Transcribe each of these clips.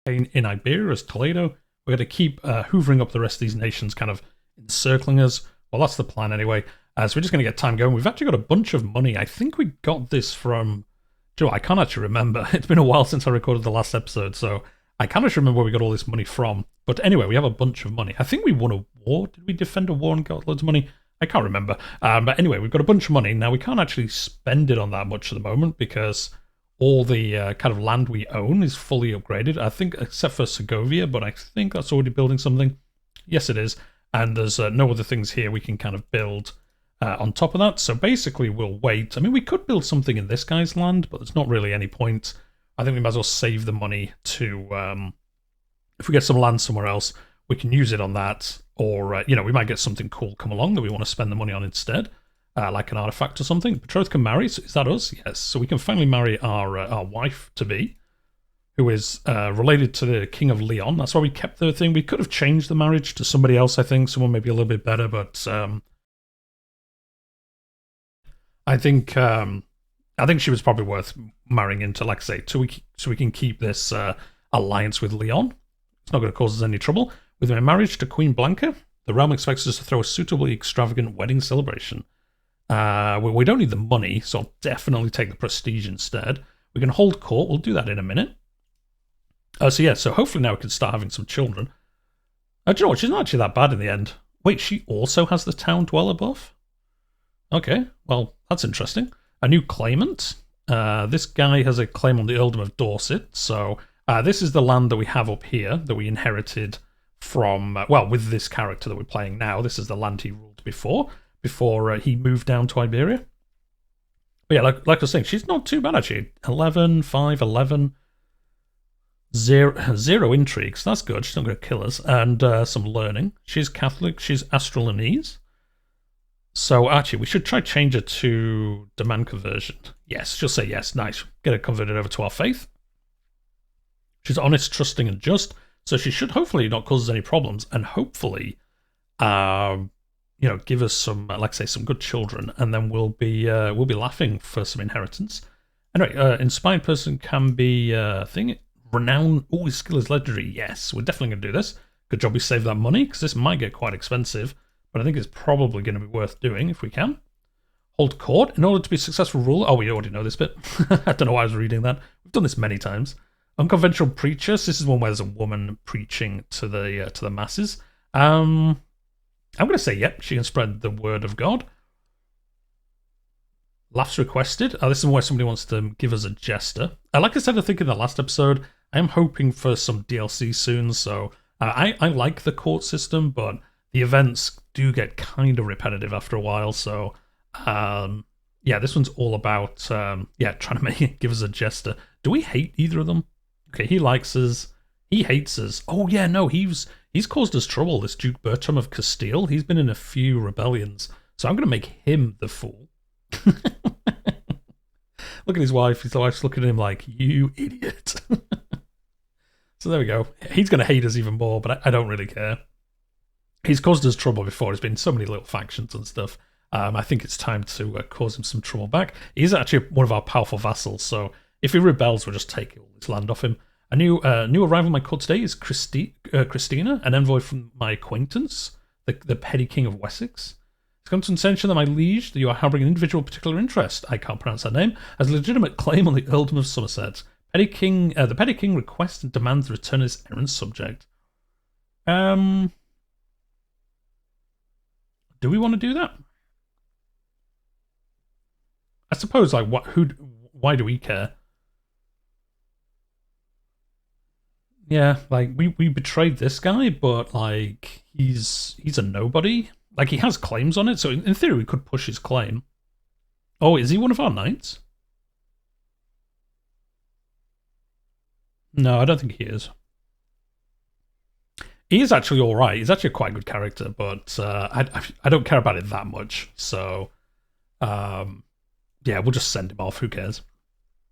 in Iberia as Toledo. We're going to keep hoovering up the rest of these nations, kind of encircling us. Well, that's the plan anyway. So we're just going to get time going. We've actually got a bunch of money. I think we got this from... Joe, I can't actually remember. It's been a while since I recorded the last episode, so I can't actually remember where we got all this money from. But anyway, we have a bunch of money. I think we won a war. Did we defend a war and got loads of money? I can't remember. But anyway, we've got a bunch of money. Now, we can't actually spend it on that much at the moment because all the kind of land we own is fully upgraded. I think, except for Segovia, but I think that's already building something. Yes, it is. And there's no other things here we can kind of build on top of that. So basically, we'll wait. I mean, we could build something in this guy's land, but there's not really any point. I think we might as well save the money to... if we get some land somewhere else, we can use it on that. Or, we might get something cool come along that we want to spend the money on instead. Like an artifact or something. Betrothed can marry. So is that us? Yes. So we can finally marry our wife-to-be, who is related to the King of Leon. That's why we kept the thing. We could have changed the marriage to somebody else, I think. Someone maybe a little bit better, but I think she was probably worth marrying into, like I say, so we can keep this alliance with Leon. It's not going to cause us any trouble. With my marriage to Queen Blanca, the realm expects us to throw a suitably extravagant wedding celebration. We don't need the money, so I'll definitely take the prestige instead. We can hold court. We'll do that in a minute. So hopefully now we can start having some children. Do you know what? She's not actually that bad in the end. Wait, she also has the town dweller buff? Okay, well, that's interesting. A new claimant. This guy has a claim on the Earldom of Dorset, so this is the land that we have up here that we inherited from, with this character that we're playing now. This is the land he ruled before he moved down to Iberia. But yeah, like I was saying, she's not too bad actually. 11, 5, 11, 0 intrigues. That's good. She's not going to kill us. And some learning. She's Catholic. She's Astrolonese. So actually, we should try change her to demand conversion. Yes, she'll say yes. Nice. Get her converted over to our faith. She's honest, trusting, and just. So she should hopefully not cause us any problems, and hopefully, give us some, like I say, some good children, and then we'll be laughing for some inheritance. Anyway, inspired person can be renown. Oh, his skill is legendary. Yes, we're definitely going to do this. Good job we saved that money because this might get quite expensive, but I think it's probably going to be worth doing if we can. Hold court in order to be a successful ruler. Oh, we already know this bit. I don't know why I was reading that. We've done this many times. Unconventional preachers. This is one where there's a woman preaching to the masses. I'm going to say, yep, she can spread the word of God. Laughs requested. This is where somebody wants to give us a jester. Like I said, I think in the last episode, I am hoping for some DLC soon. So I like the court system, but the events do get kind of repetitive after a while. So this one's all about trying to give us a jester. Do we hate either of them? Okay, he likes us. He hates us. Oh yeah, no, he's caused us trouble. This Duke Bertram of Castile. He's been in a few rebellions. So I'm going to make him the fool. Look at his wife. His wife's looking at him like, you idiot. So there we go. He's going to hate us even more, but I don't really care. He's caused us trouble before. There's been so many little factions and stuff. I think it's time to cause him some trouble back. He's actually one of our powerful vassals, so if he rebels, we'll just take all this land off him. A new arrival in my court today is Christina, an envoy from my acquaintance, the petty king of Wessex. It's come to attention that my liege, that you are harbouring an individual particular interest, I can't pronounce that name, has a legitimate claim on the earldom of Somerset. The petty king requests and demands the return of his errant subject. Do we want to do that? I suppose, like, why do we care? Yeah, like, we betrayed this guy, but, like, he's a nobody. Like, he has claims on it, so in theory we could push his claim. Oh, is he one of our knights? No, I don't think he is. He is actually alright. He's actually a quite good character, but I don't care about it that much. So, we'll just send him off. Who cares?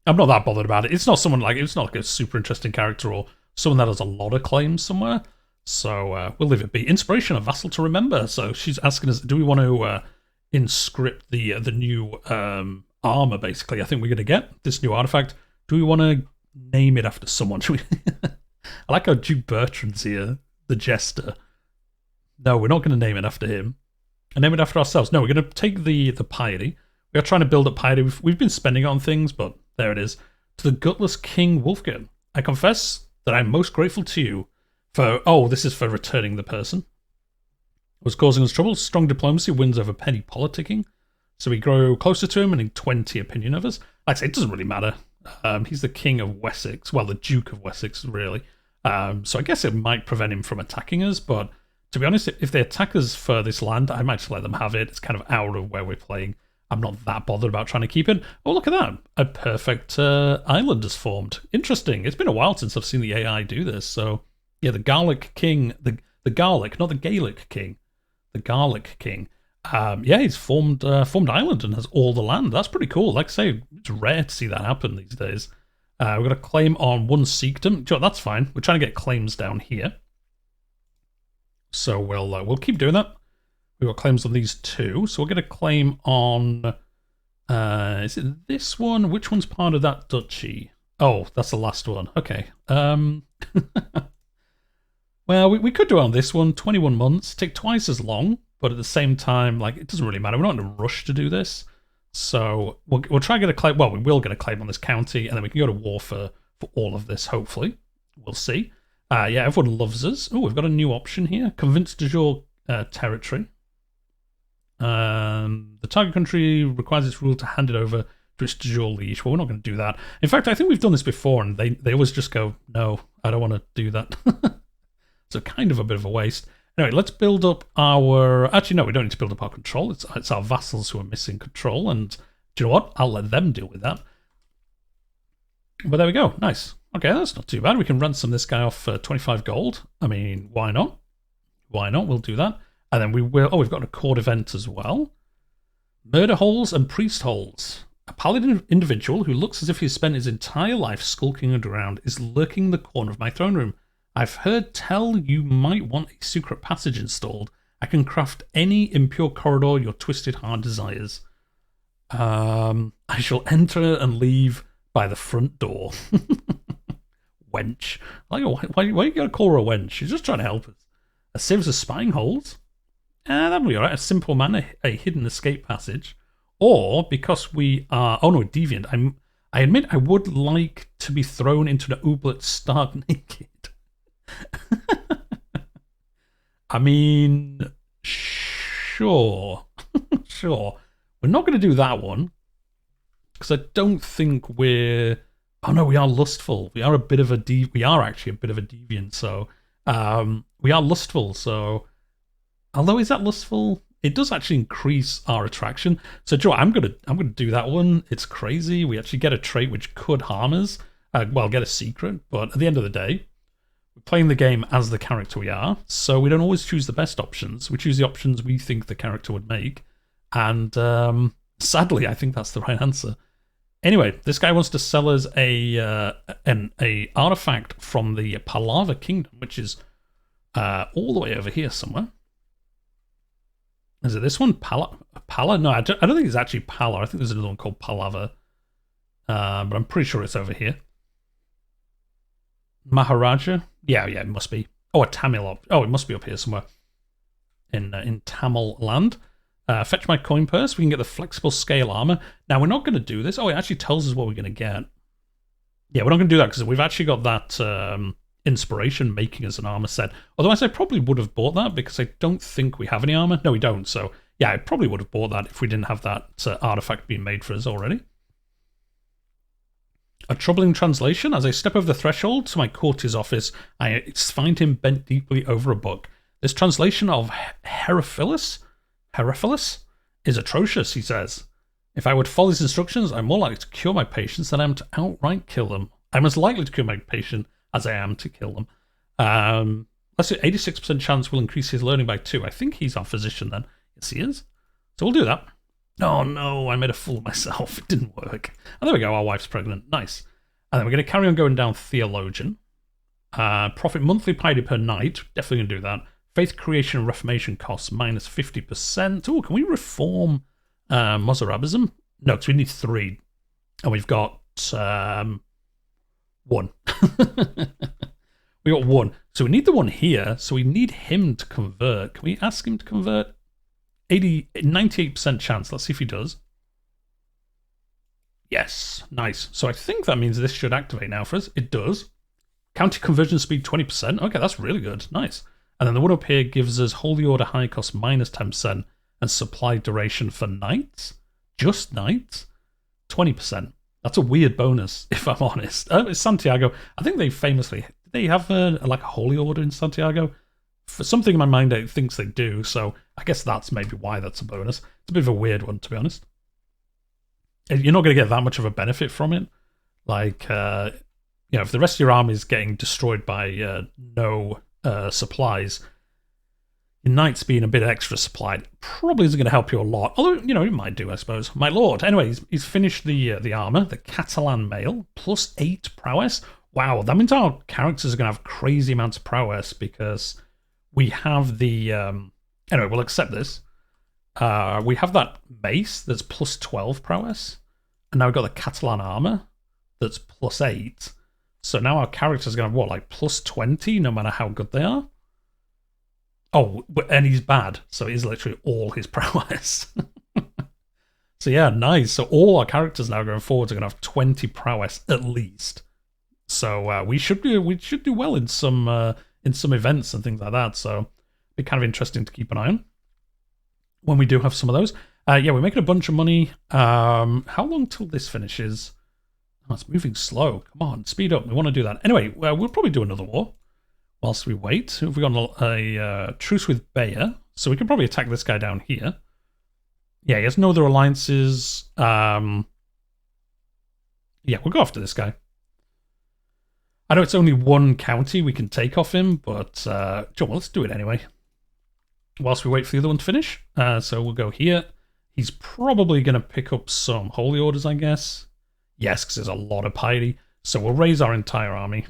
I'm not that bothered about it. It's not like a super interesting character or someone that has a lot of claims somewhere. So we'll leave it be. Inspiration, a vassal to remember. So she's asking us, do we want to inscript the new armor? Basically, I think we're going to get this new artifact. Do we want to name it after someone? Should we? I like how Duke Bertrand's here, the jester. No, we're not going to name it after him. And name it after ourselves. No, we're going to take the piety. We are trying to build up piety. We've been spending it on things, but there it is. To the gutless King Wolfgang, I confess that I'm most grateful to you for... Oh, this is for returning the person. Was causing us trouble. Strong diplomacy wins over petty politicking. So we grow closer to him and in 20 opinion of us. Like I say, it doesn't really matter. He's the King of Wessex. Well, the Duke of Wessex, really. So I guess it might prevent him from attacking us, but to be honest, if they attack us for this land, I might just let them have it. It's kind of out of where we're playing. I'm not that bothered about trying to keep it. Oh, look at that. A perfect island has formed. Interesting. It's been a while since I've seen the AI do this. So, yeah, the Garlic King, the Garlic, not the Gaelic King, the Garlic King. Yeah, he's formed island and has all the land. That's pretty cool. Like I say, it's rare to see that happen these days. We've got a claim on one Seekdom. That's fine. We're trying to get claims down here. So we'll keep doing that. We've got claims on these two. So we'll get a claim on... is it this one? Which one's part of that duchy? Oh, that's the last one. Okay. Well, we could do it on this one. 21 months. Take twice as long. But at the same time, like, it doesn't really matter. We're not in a rush to do this. So we'll try to get a claim. Well, we will get a claim on this county. And then we can go to war for all of this, hopefully. We'll see. Yeah, everyone loves us. Oh, we've got a new option here. Convince de jure territory. The target country requires its rule to hand it over to its de jure liege. Well, we're not going to do that. In fact, I think we've done this before, and they always just go, no, I don't want to do that. So kind of a bit of a waste. Anyway, let's build up our... Actually, no, we don't need to build up our control. It's our vassals who are missing control, and do you know what? I'll let them deal with that. But there we go. Nice. Okay, that's not too bad. We can ransom this guy off for 25 gold. I mean, why not? Why not? We'll do that. And then we will... Oh, we've got a court event as well. Murder holes and priest holes. A paladin individual who looks as if he's spent his entire life skulking underground is lurking in the corner of my throne room. I've heard tell you might want a secret passage installed. I can craft any impure corridor your twisted heart desires. I shall enter and leave by the front door. Wench. Like, why you gotta call her a wench? She's just trying to help us. A series of spying holes. That'll be alright. A simple man, a hidden escape passage. Or, because we are... Oh no, deviant. I admit I would like to be thrown into an ooblet stark naked. I mean, sure. Sure. We're not going to do that one. Because I don't think we're... Oh no, we are lustful. We are a bit of a we are actually a bit of a deviant, so we are lustful, so although is that lustful? It does actually increase our attraction. So Joe, I'm gonna do that one. It's crazy. We actually get a trait which could harm us. Well, get a secret, but at the end of the day, we're playing the game as the character we are, so we don't always choose the best options. We choose the options we think the character would make, and sadly, I think that's the right answer. Anyway, this guy wants to sell us an artifact from the Palava Kingdom, which is all the way over here somewhere. Is it this one? Pala? No, I don't think it's actually Pala. I think there's another one called Palava. But I'm pretty sure it's over here. Maharaja? Yeah, it must be. Oh, a Tamil. Oh, it must be up here somewhere. In Tamil land. Fetch my coin purse. We can get the flexible scale armor. Now, we're not going to do this. Oh, it actually tells us what we're going to get. Yeah, we're not going to do that because we've actually got that inspiration making us an armor set. Otherwise, I probably would have bought that because I don't think we have any armor. No, we don't. So, yeah, I probably would have bought that if we didn't have that artifact being made for us already. A troubling translation. As I step over the threshold to my courtier's office, I find him bent deeply over a book. This translation of Herophilus is atrocious, he says. If I would follow his instructions, I'm more likely to cure my patients than I am to outright kill them. I'm as likely to cure my patient as I am to kill them. Let's say 86% chance will increase his learning by 2. I think he's our physician then. Yes, he is. So we'll do that. Oh no, I made a fool of myself. It didn't work. And there we go, our wife's pregnant. Nice. And then we're going to carry on going down Theologian. Profit monthly piety per night. Definitely going to do that. Faith creation and reformation costs minus 50%. Oh, can we reform Mozarabism? No, because we need 3. And we've got 1. We got one. So we need the one here. So we need him to convert. Can we ask him to convert? 98% chance. Let's see if he does. Yes, nice. So I think that means this should activate now for us. It does. Counter conversion speed 20%. Okay, that's really good. Nice. And then the one up here gives us Holy Order high cost minus 10% and supply duration for knights. Just knights. 20%. That's a weird bonus, if I'm honest. It's Santiago. I think they famously... They have like a Holy Order in Santiago. For something in my mind, it thinks they do. So I guess that's maybe why that's a bonus. It's a bit of a weird one, to be honest. You're not going to get that much of a benefit from it. Like, if the rest of your army is getting destroyed by no supplies, your knights being a bit extra supplied probably isn't going to help you a lot. Although, it might do, I suppose. My lord. Anyway, he's finished the armor, the Catalan mail, plus 8 prowess. Wow, that means our characters are going to have crazy amounts of prowess because we have the... anyway, we'll accept this. We have that mace that's plus 12 prowess. And now we've got the Catalan armor that's plus 8. So now our characters are going to have, what, like plus 20 no matter how good they are? Oh, and he's bad. So he's literally all his prowess. So yeah, nice. So all our characters now going forward are going to have 20 prowess at least. So we should do well in some events and things like that. So it'd be kind of interesting to keep an eye on when we do have some of those. Yeah, we're making a bunch of money. How long till this finishes? Oh, it's moving slow. Come on, speed up. We want to do that. Anyway, we'll probably do another war whilst we wait. We've got a truce with Bayer, so we can probably attack this guy down here. Yeah, he has no other alliances. Yeah, we'll go after this guy. I know it's only one county we can take off him, but John, well, let's do it anyway. Whilst we wait for the other one to finish. So we'll go here. He's probably going to pick up some Holy Orders, I guess. Yes, because there's a lot of piety. So we'll raise our entire army.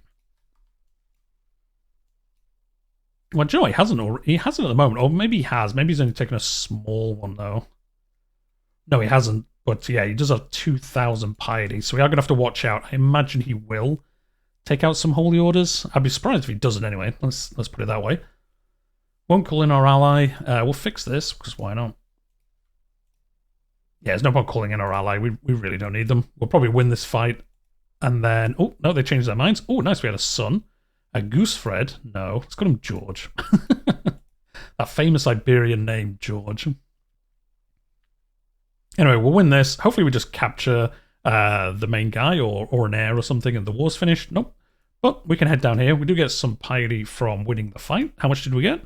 Well, Joe, he hasn't at the moment. Or maybe he has. Maybe he's only taken a small one, though. No, he hasn't. But yeah, he does have 2,000 piety. So we are going to have to watch out. I imagine he will take out some Holy Orders. I'd be surprised if he doesn't anyway. Let's put it that way. Won't call in our ally. We'll fix this, because why not? Yeah, there's no point calling in our ally. We really don't need them. We'll probably win this fight. And then... Oh, no, they changed their minds. Oh, nice, we had a son. A Goosefred? No, let's call him George. That famous Iberian name, George. Anyway, we'll win this. Hopefully we just capture the main guy or an heir or something and the war's finished. Nope. But we can head down here. We do get some piety from winning the fight. How much did we get?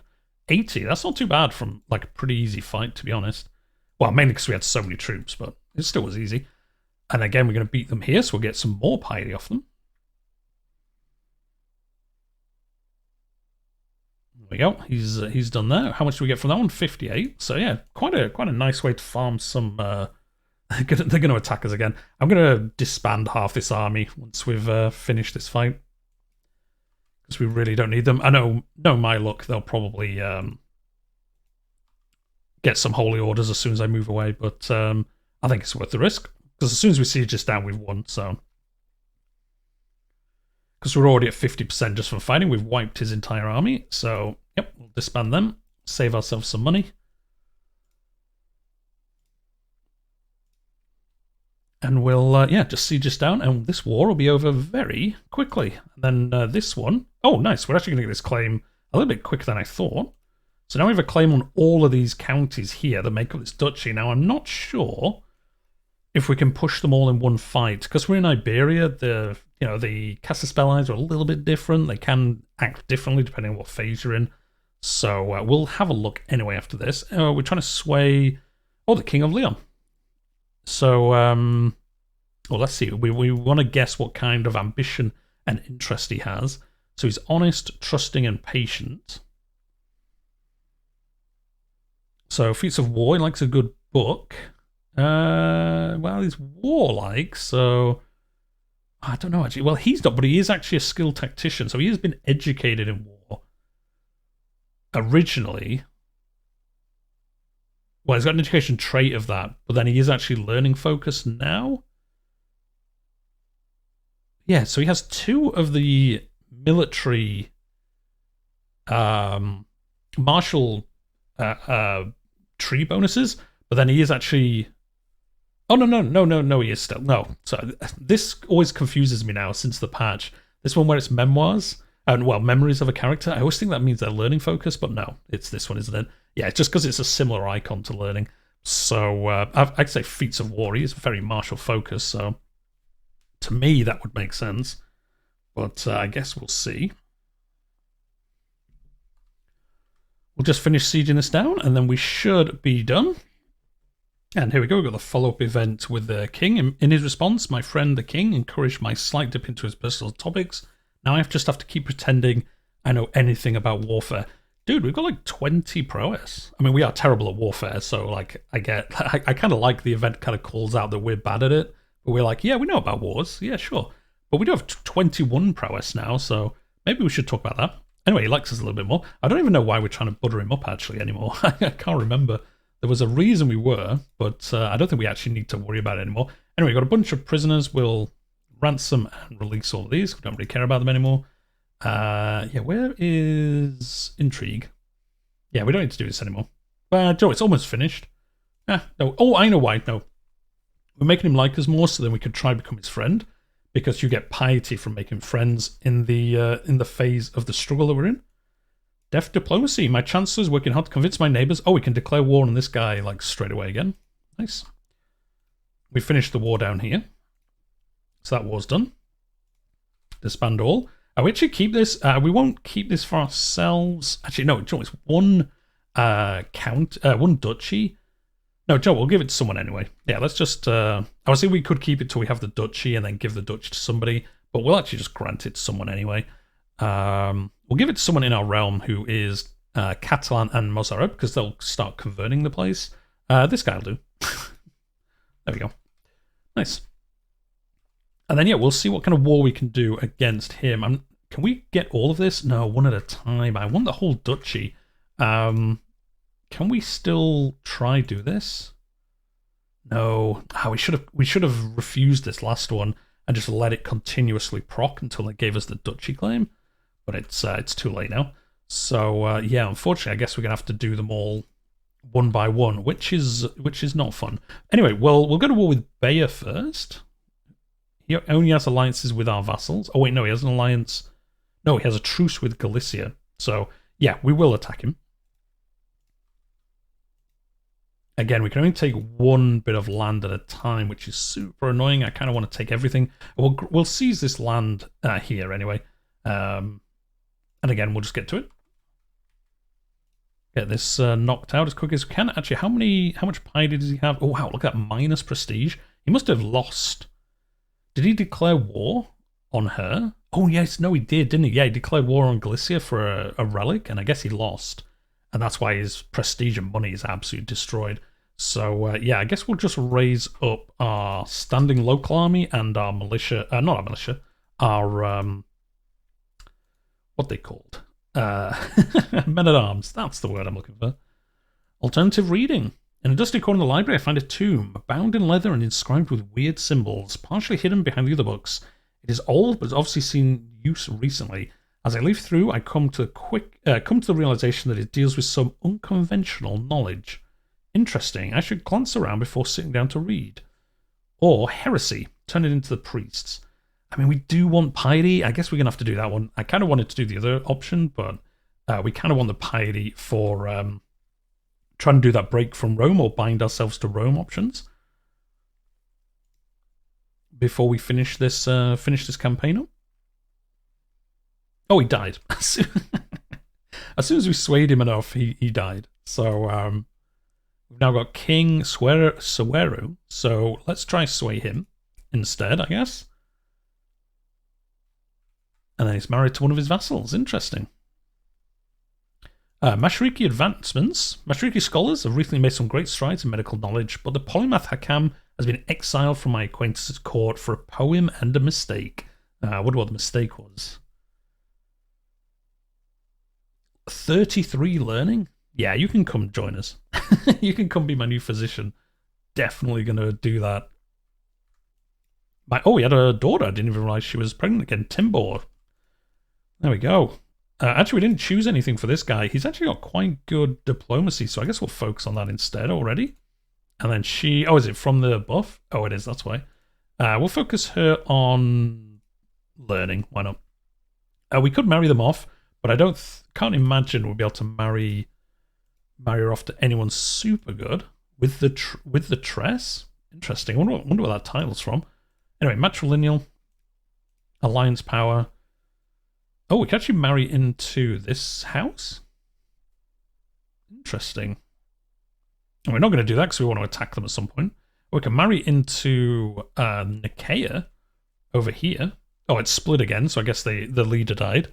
80. That's not too bad from like a pretty easy fight, to be honest. Well, mainly because we had so many troops, but it still was easy. And again, we're going to beat them here, so we'll get some more piety off them. There we go. He's done that. How much do we get from that one? 58. So yeah, quite a nice way to farm some... they're going to attack us again. I'm going to disband half this army once we've finished this fight. Because we really don't need them. I know my luck, they'll probably get some Holy Orders as soon as I move away, but I think it's worth the risk. Because as soon as we siege this down, we've won, so... Because we're already at 50% just from fighting, we've wiped his entire army, so, yep, we'll disband them, save ourselves some money. And we'll, yeah, just siege this down, and this war will be over very quickly. And then this one... Oh, nice, we're actually going to get this claim a little bit quicker than I thought. So now we have a claim on all of these counties here that make up this duchy. Now, I'm not sure if we can push them all in one fight. Because we're in Iberia, the Castaspell Eyes are a little bit different. They can act differently depending on what phase you're in. So we'll have a look anyway after this. We're trying to sway... Oh, the King of Leon. So, well, let's see. We want to guess what kind of ambition and interest he has. So he's honest, trusting, and patient. So, Feats of War, he likes a good book. Well, he's warlike, so... I don't know, actually. Well, he's not, but he is actually a skilled tactician, so he has been educated in war. Originally... Well, he's got an education trait of that, but then he is actually learning focus now. Yeah, so he has 2 of the military martial tree bonuses, but then he is actually. Oh no, he is still no. So this always confuses me now since the patch. This one where it's memoirs and well memories of a character. I always think that means they're learning focus, but no, it's this one, isn't it? Yeah, it's just because it's a similar icon to learning. So I'd say feats of war. He is very martial focus. So to me that would make sense, but I guess we'll see. We'll just finish sieging this down, and then we should be done. And here we go, we've got the follow-up event with the king. In his response, my friend the king encouraged my slight dip into his personal topics. Now I just have to keep pretending I know anything about warfare. Dude, we've got like 20 prowess. I mean, we are terrible at warfare, so like I kind of like the event kind of calls out that we're bad at it. But we're like, yeah, we know about wars. Yeah, sure. But we do have 21 prowess now, so maybe we should talk about that. Anyway, he likes us a little bit more. I don't even know why we're trying to butter him up actually anymore. I can't remember. There was a reason we were, but I don't think we actually need to worry about it anymore. Anyway, we've got a bunch of prisoners. We'll ransom and release all of these. We don't really care about them anymore. Yeah, where is intrigue? Yeah, we don't need to do this anymore. Joe, it's almost finished. No. Oh, I know why. No. We're making him like us more so then we could try to become his friend, because you get piety from making friends in the phase of the struggle that we're in. Deft diplomacy. My chancellor's working hard to convince my neighbours. Oh, we can declare war on this guy like straight away again. Nice. We finished the war down here. So that war's done. Disband all. We actually keep this. We won't keep this for ourselves. Actually, no, Joe, it's one one duchy. No, Joe, we'll give it to someone anyway. Yeah, let's just... I was thinking we could keep it till we have the duchy and then give the duchy to somebody, but we'll actually just grant it to someone anyway. We'll give it to someone in our realm who is Catalan and Mozarabic, because they'll start converting the place. This guy will do. There we go. Nice. And then, yeah, we'll see what kind of war we can do against him. Can we get all of this? No, one at a time. I want the whole duchy. Can we still try do this? No. We should have refused this last one and just let it continuously proc until it gave us the duchy claim. But it's too late now. So yeah, unfortunately, I guess we're gonna have to do them all one by one, which is not fun. Anyway, well, we'll go to war with Bayer first. He only has alliances with our vassals. Oh wait, no, he has an alliance. No, he has a truce with Galicia. So yeah, we will attack him. Again, we can only take one bit of land at a time, which is super annoying. I kind of want to take everything. We'll seize this land here anyway. And again, we'll just get to it. Get this knocked out as quick as we can. Actually, how much piety does he have? Oh, wow, look at that, minus prestige. He must have lost. Did he declare war on her? Oh, yes, no, he did, didn't he? Yeah, he declared war on Galicia for a relic, and I guess he lost. And that's why his prestige and money is absolutely destroyed. So, yeah, I guess we'll just raise up our standing local army and our militia. Not our militia. Our, what they called? Men-at-arms. That's the word I'm looking for. Alternative reading. In a dusty corner of the library, I find a tomb, bound in leather and inscribed with weird symbols, partially hidden behind the other books. It is old, but has obviously seen use recently. As I leaf through, I come to the realization that it deals with some unconventional knowledge. Interesting. I should glance around before sitting down to read. Or heresy. Turn it into the priests. I mean, we do want piety. I guess we're going to have to do that one. I kind of wanted to do the other option, but we kind of want the piety for trying to do that break from Rome or bind ourselves to Rome options before we finish this campaign up. Oh, he died. As soon as we swayed him enough, he died. So we've now got King Suero. So let's try sway him instead, I guess. And then he's married to one of his vassals. Interesting. Mashariki advancements. Mashariki scholars have recently made some great strides in medical knowledge, but the polymath Hakam has been exiled from my acquaintance's court for a poem and a mistake. I wonder what the mistake was. 33 learning? Yeah, you can come join us. You can come be my new physician. Definitely going to do that. Oh, he had a daughter. I didn't even realize she was pregnant again. Timbor. There we go. Actually, we didn't choose anything for this guy. He's actually got quite good diplomacy, so I guess we'll focus on that instead already. And then she... Oh, is it from the buff? Oh, it is, that's why. We'll focus her on learning. Why not? We could marry them off, but I can't imagine we'll be able to marry her off to anyone super good with the tress. Interesting. I wonder where that title's from. Anyway, matrilineal, alliance power. Oh, we can actually marry into this house. Interesting. And we're not going to do that because we want to attack them at some point. We can marry into Nicaea over here. Oh, it's split again, so I guess the leader died.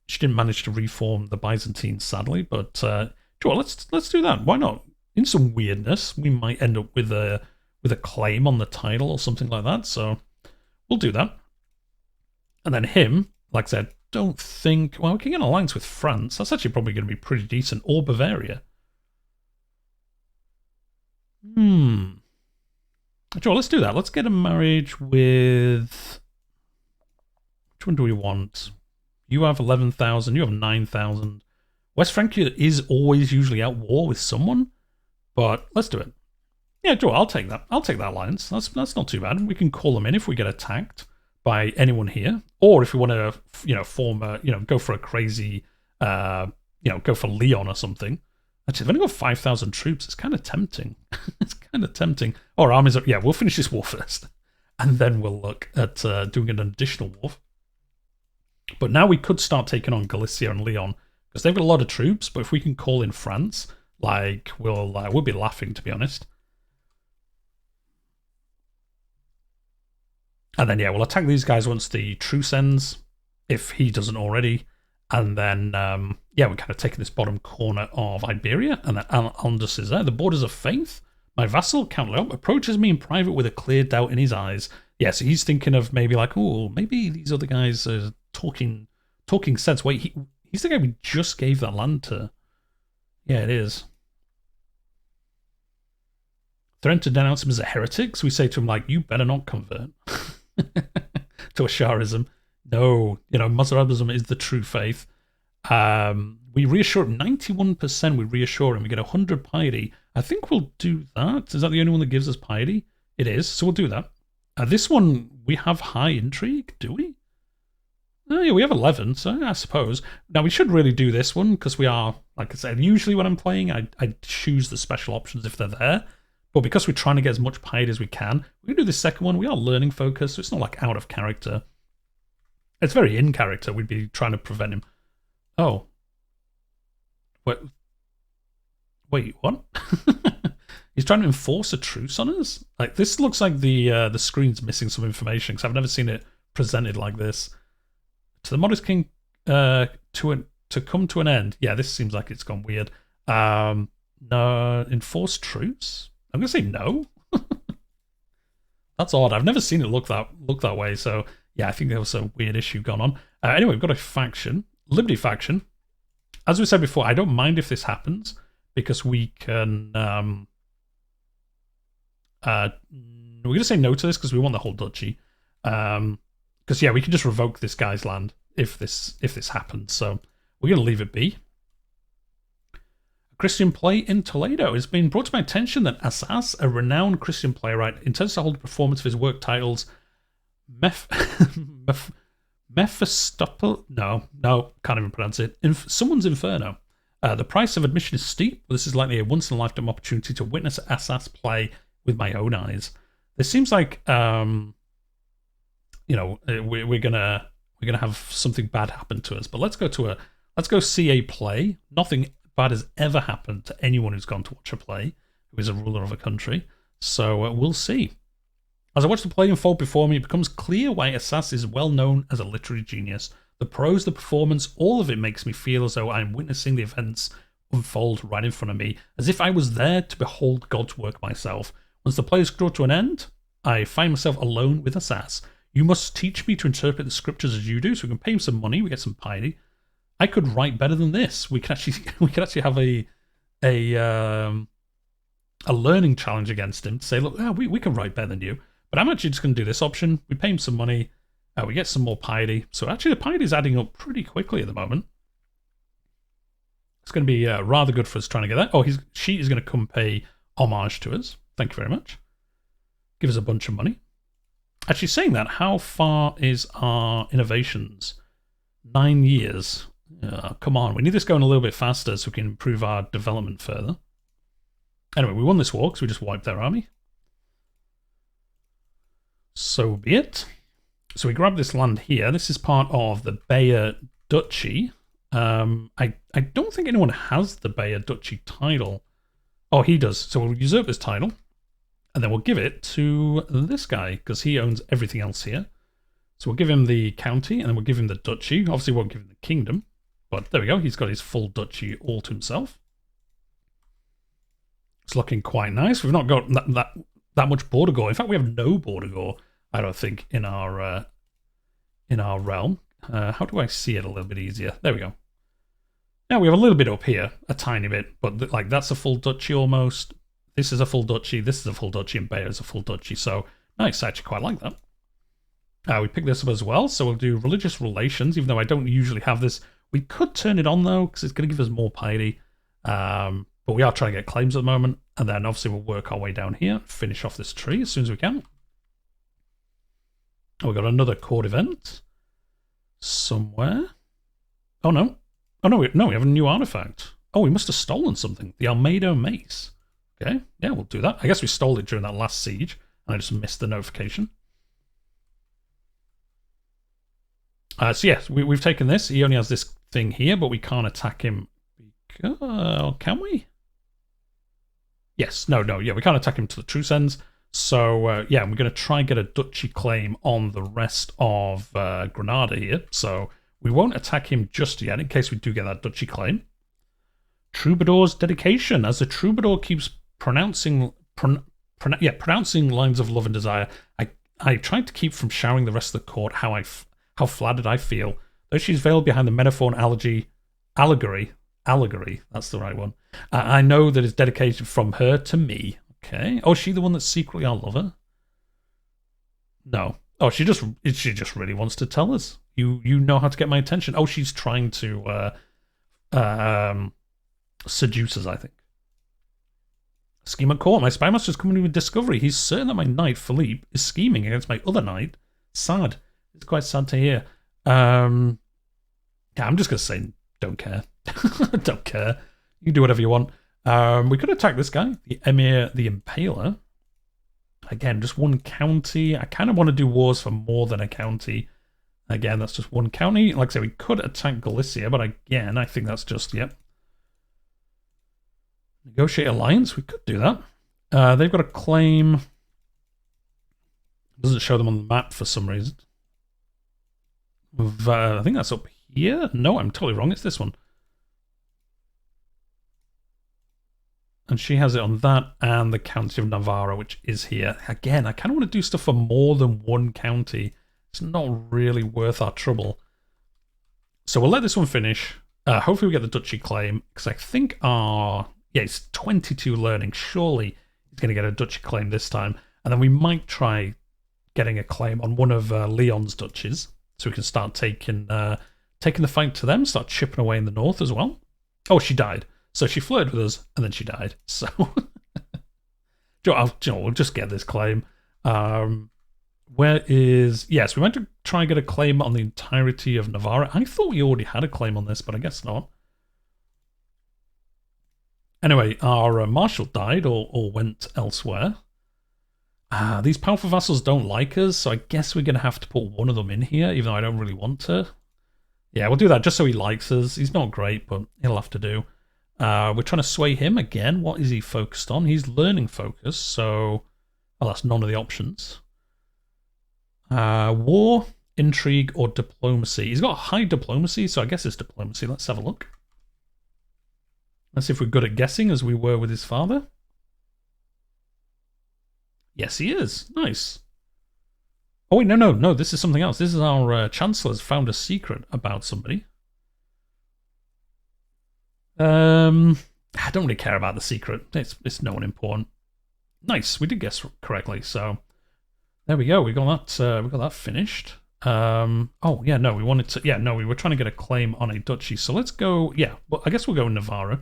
She didn't manage to reform the Byzantines, sadly, but sure, let's do that. Why not? In some weirdness, we might end up with a claim on the title or something like that, so we'll do that. And then him, like I said, don't think... Well, we can get an alliance with France. That's actually probably going to be pretty decent. Or Bavaria. Sure, let's do that. Let's get a marriage with... Which one do we want? You have 11,000. You have 9,000. West Francia is always usually at war with someone, but let's do it. Yeah, sure, I'll take that. I'll take that alliance. That's not too bad. We can call them in if we get attacked by anyone here, or if we want to, form a, go for a crazy, go for Leon or something. Actually, they've only got 5,000 troops. It's kind of tempting. It's kind of tempting. Our armies are... Yeah, we'll finish this war first, and then we'll look at doing an additional war. But now we could start taking on Galicia and Leon, because they've got a lot of troops, but if we can call in France, like, we'll be laughing, to be honest. And then, yeah, we'll attack these guys once the truce ends, if he doesn't already. And then, yeah, we're kind of taking this bottom corner of Iberia, and then Andus is there. The Borders of Faith. My vassal, Count Leon, approaches me in private with a clear doubt in his eyes. Yeah, so he's thinking of maybe like, oh, maybe these other guys are talking sense. Wait, he's the guy we just gave that land to. Yeah, it is. Threaten to denounce him as a heretic, so we say to him, like, you better not convert to a Sharism. No, Mozarabism is the true faith. We reassure him, 91% we reassure him. We get 100 piety. I think we'll do that. Is that the only one that gives us piety? It is, so we'll do that. This one, we have high intrigue, do we? Oh, yeah, we have 11, so I suppose. Now, we should really do this one, because we are, like I said, usually when I'm playing, I choose the special options if they're there. But because we're trying to get as much piety as we can, we can do the second one. We are learning focus, so it's not like out of character. It's very in character. We'd be trying to prevent him. Oh. Wait, what? He's trying to enforce a truce on us? Like, this looks like the screen's missing some information, because I've never seen it presented like this. To the modest king to come to an end. Yeah, this seems like it's gone weird. No, enforce truce? I'm going to say no. That's odd. I've never seen it look that way, so yeah, I think there was a weird issue going on. Anyway, we've got a faction. Liberty faction. As we said before, I don't mind if this happens, because we can... we're going to say no to this because we want the whole duchy. Because, yeah, we can just revoke this guy's land if this happens. So we're going to leave it be. A Christian play in Toledo. It's been brought to my attention that Assas, a renowned Christian playwright, intends to hold a performance of his work titles Mephistopheles. No, can't even pronounce it. Someone's Inferno. The price of admission is steep, but this is likely a once-in-a-lifetime opportunity to witness Assas play with my own eyes. This seems like, we're gonna have something bad happen to us. But let's go see a play. Nothing bad has ever happened to anyone who's gone to watch a play who is a ruler of a country. So we'll see. As I watch the play unfold before me, it becomes clear why Assas is well known as a literary genius. The prose, the performance, all of it makes me feel as though I'm witnessing the events unfold right in front of me, as if I was there to behold God's work myself. Once the play is brought to an end, I find myself alone with Assas. You must teach me to interpret the scriptures as you do, so we can pay him some money, we get some piety. I could write better than this. We could actually have a learning challenge against him to say, look, we can write better than you. But I'm actually just going to do this option. We pay him some money. We get some more piety. So actually the piety is adding up pretty quickly at the moment. It's going to be rather good for us trying to get that. Oh, she is going to come pay homage to us. Thank you very much. Give us a bunch of money. Actually, saying that, how far is our innovations? 9 years. Come on, we need this going a little bit faster so we can improve our development further. Anyway, we won this war because we just wiped their army. So be it. So we grab this land here. This is part of the Bayer Duchy. I don't think anyone has the Bayer Duchy title. Oh, he does. So we'll usurp his title. And then we'll give it to this guy because he owns everything else here. So we'll give him the county and then we'll give him the duchy. Obviously, we won't give him the kingdom. But there we go. He's got his full duchy all to himself. It's looking quite nice. We've not got that much border gore. In fact, we have no border gore, I don't think, in our realm. How do I see it a little bit easier? There we go. Now we have a little bit up here, a tiny bit, but like that's a full duchy almost. This is a full duchy, this is a full duchy, and Bayer is a full duchy. So nice, I actually quite like that. We pick this up as well, so we'll do religious relations, even though I don't usually have this. We could turn it on though, because it's going to give us more piety. But we are trying to get claims at the moment, and then obviously we'll work our way down here, finish off this tree as soon as we can. Oh, we've got another court event somewhere. Oh no. Oh no, we have a new artifact. Oh, we must have stolen something. The Almeida Mace. Okay, yeah, we'll do that. I guess we stole it during that last siege, and I just missed the notification. So yes, we've taken this. He only has this thing here, but we can't attack him. Can we? Yes, no, yeah, we can't attack him to the truce ends. So yeah, we're going to try and get a duchy claim on the rest of Granada here. So we won't attack him just yet in case we do get that duchy claim. Troubadour's dedication. As the troubadour keeps pronouncing lines of love and desire, I tried to keep from showering the rest of the court how flattered I feel. Though she's veiled behind the metaphor and allegory, that's the right one. I know that it's dedicated from her to me. Okay. Oh, is she the one that's secretly our lover? No. Oh, she just really wants to tell us. You know how to get my attention. Oh, she's trying to seduce us, I think. Scheme at court. My spy master is coming with discovery. He's certain that my knight, Philippe, is scheming against my other knight. Sad. It's quite sad to hear. Yeah, I'm just going to say don't care. Don't care. You can do whatever you want. We could attack this guy, the Emir, the Impaler. Again, just one county. I kind of want to do wars for more than a county. Again, that's just one county. Like I say, we could attack Galicia, but again, I think that's just, yep. Negotiate alliance. We could do that. They've got a claim. It doesn't show them on the map for some reason. I think that's up here. No, I'm totally wrong. It's this one. And she has it on that and the County of Navarra, which is here. Again, I kind of want to do stuff for more than one county. It's not really worth our trouble. So we'll let this one finish. Hopefully we get the duchy claim, because I think it's 22 learning. Surely he's going to get a duchy claim this time. And then we might try getting a claim on one of Leon's duchies, so we can start taking the fight to them, start chipping away in the north as well. Oh, she died. So she flirted with us, and then she died. So we'll just get this claim. Where is... Yes, we went to try and get a claim on the entirety of Navarra. I thought we already had a claim on this, but I guess not. Anyway, our marshal died or went elsewhere. These powerful vassals don't like us, so I guess we're going to have to put one of them in here, even though I don't really want to. Yeah, we'll do that just so he likes us. He's not great, but he'll have to do. We're trying to sway him again. What is he focused on? He's learning focus, so... Well, that's none of the options. War, intrigue, or diplomacy. He's got high diplomacy, so I guess it's diplomacy. Let's have a look. Let's see if we're good at guessing, as we were with his father. Yes, he is. Nice. Oh, wait, no. This is something else. This is our Chancellor's found a secret about somebody. I don't really care about the secret. It's no one important. Nice, we did guess correctly. So there we go. We got that finished. Oh, yeah, no, we wanted to... Yeah, no, we were trying to get a claim on a duchy. So let's go... Yeah, well, I guess we'll go Navarra.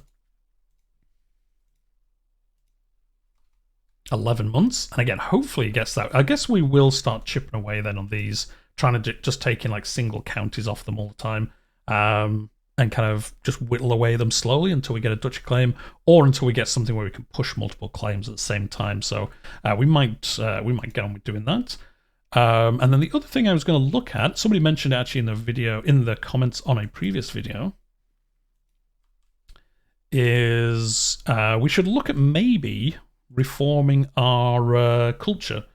11 months. And again, hopefully it gets that. I guess we will start chipping away then on these, trying to just taking like single counties off them all the time. And kind of just whittle away them slowly until we get a duchy claim, or until we get something where we can push multiple claims at the same time. So we might get on with doing that. And then the other thing I was going to look at, somebody mentioned actually in the video, in the comments on a previous video, is we should look at maybe reforming our culture,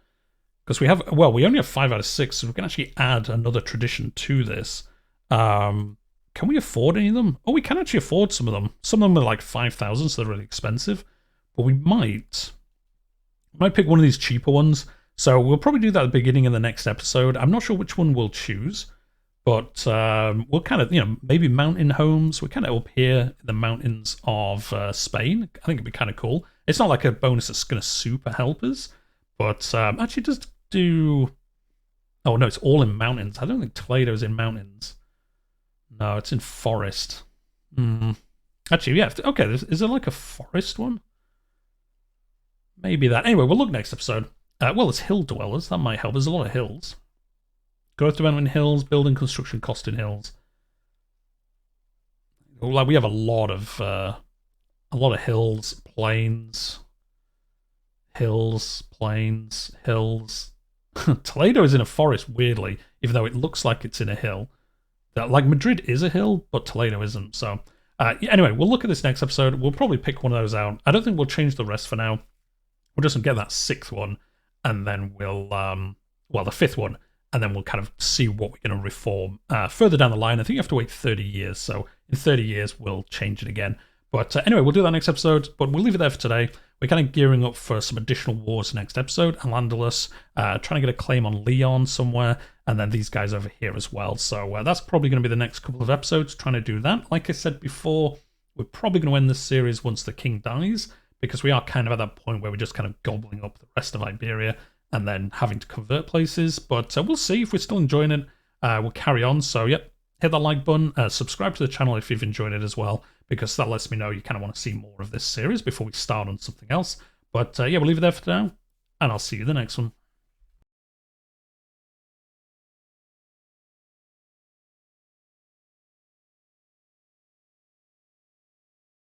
because we only have 5 out of 6, so we can actually add another tradition to this. Can we afford any of them? Oh, we can actually afford some of them. Some of them are like 5,000, so they're really expensive. But we might pick one of these cheaper ones. So we'll probably do that at the beginning of the next episode. I'm not sure which one we'll choose, but we'll kind of, maybe mountain homes. We're kind of up here in the mountains of Spain. I think it'd be kind of cool. It's not like a bonus that's going to super help us, but actually just do... Oh, no, it's all in mountains. I don't think Toledo's in mountains. No, it's in forest. Actually, yeah. Okay, is there like a forest one? Maybe that. Anyway, we'll look next episode. Well, it's hill dwellers. That might help. There's a lot of hills. Growth development in hills, building construction cost in hills. Like we have a lot of hills, plains, hills, plains, hills. Toledo is in a forest, weirdly, even though it looks like it's in a hill. Like Madrid is a hill, but Toledo isn't. So anyway, we'll look at this next episode. We'll probably pick one of those out. I don't think we'll change the rest for now. We'll just get that 6th one, and then we'll the 5th one, and then we'll kind of see what we're going to reform further down the line. I think you have to wait 30 years, so in 30 years we'll change it again. But anyway, we'll do that next episode, but we'll leave it there for today. We're kind of gearing up for some additional wars next episode. Al-Andalus, trying to get a claim on Leon somewhere, and then these guys over here as well. So that's probably going to be the next couple of episodes, trying to do that. Like I said before, we're probably going to end this series once the king dies, because we are kind of at that point where we're just kind of gobbling up the rest of Iberia and then having to convert places. But we'll see if we're still enjoying it. We'll carry on. So, yep, hit that like button. Subscribe to the channel if you've enjoyed it as well, because that lets me know you kind of want to see more of this series before we start on something else. But yeah, we'll leave it there for now, and I'll see you in the next one.